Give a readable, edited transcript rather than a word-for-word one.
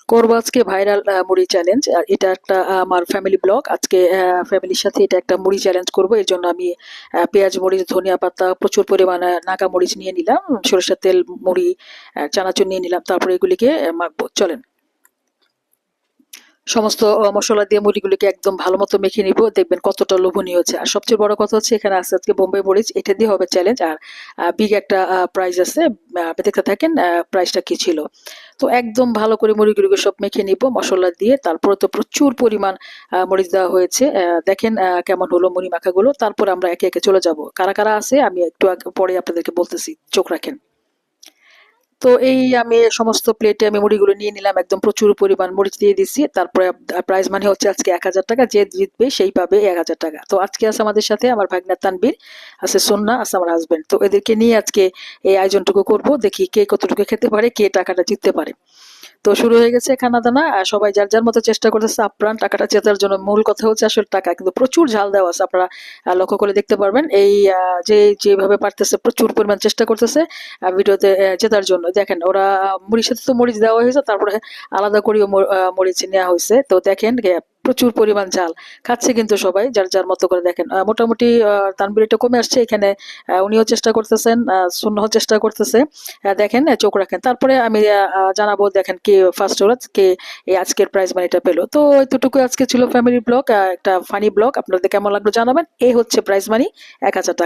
করবো আজকে ভাইরাল মুড়ি চ্যালেঞ্জ। আর এটা একটা আমার ফ্যামিলি ব্লগ। আজকে ফ্যামিলির সাথে এটা একটা মুড়ি চ্যালেঞ্জ করব। এর জন্য আমি পেঁয়াজ, মরিচ, ধনিয়া পাতা, প্রচুর পরিমাণে নাগা মরিচ নিয়ে নিলাম, সরিষার তেল, মুড়ি, চানাচুর নিয়ে নিলাম। তারপরে এগুলিকে মাখবো। চলেন। সমস্ত মসলা দিয়ে মুড়িগুলিকে একদম ভালো মতো মেখে নিব। দেখবেন কতটা লোভনীয় হচ্ছে। আর সবচেয়ে বড় কথা হচ্ছে এখানে আছে আজকে বোম্বাই মরিচ। এটা দিয়ে হবে চ্যালেঞ্জ। আর বিগ একটা প্রাইজ আছে। আপনি দেখতে থাকেন প্রাইজটা কি ছিল। তো একদম ভালো করে মুড়িগুলিকে সব মেখে নিব মসলা দিয়ে। তারপরে তো প্রচুর পরিমাণ মরিচ দেওয়া হয়েছে। দেখেন কেমন হলো মুড়ি মাখাগুলো। তারপর আমরা একে একে চলে যাব। কারা কারা আছে আমি একটু পরে আপনাদেরকে বলতেছি, চোখ রাখেন। তো এই আমি সমস্ত প্লেটে আমি মুড়িগুলো নিয়ে নিলাম, একদম প্রচুর পরিমাণ মরিচ দিয়ে দিছি। তারপরে প্রাইজ মানি হচ্ছে আজকে ১,০০০ টাকা। যে জিতবে সেই পাবে ১,০০০ টাকা। তো আজকে আছে আমাদের সাথে আমার ভাগনা তানবীর, আছে সন্না, আছে আমার হাজবেন্ড। তো এদেরকে নিয়ে আজকে এই আয়োজনটুকু করব। দেখি কে কতটুকু খেতে পারে, কে টাকাটা জিততে পারে। তো শুরু হয়ে গেছে খানা দানা। আর সবাই যার যার মতো চেষ্টা করতেছে আপ্রাণ টাকাটা জেতার জন্য। মূল কথা হচ্ছে আসলে টাকা, কিন্তু প্রচুর ঝাল দেওয়া আছে। আপনারা লক্ষ্য করে দেখতে পারবেন। এই যে যেভাবে পারতেছে প্রচুর পরিমাণ চেষ্টা করতেছে ভিডিওতে জেতার জন্য। দেখেন ওরা মুড়ির সাথে তো মরিচ দেওয়া হয়েছে, তারপরে আলাদা করেও মরিচ নেওয়া হয়েছে। তো দেখেন প্রচুর পরিমাণ ঝাল খাচ্ছে কিন্তু সবাই যার যার মতো করে। দেখেন মোটামুটি তানবীর একটু কমে আসছে এখানে। উনিও চেষ্টা করতেছেন, সুন্নাহও চেষ্টা করতেছে। দেখেন চোখ রাখেন। তারপরে আমি জানাবো দেখেন কে ফার্স্ট হলো, কে এই আজকের প্রাইজ মানিটা পেলো। তো এতটুকু আজকে ছিল ফ্যামিলি ব্লগ, একটা ফানি ব্লগ। আপনাদের কেমন লাগলো জানাবেন। এই হচ্ছে প্রাইজ মানি ১,০০০ টাকা।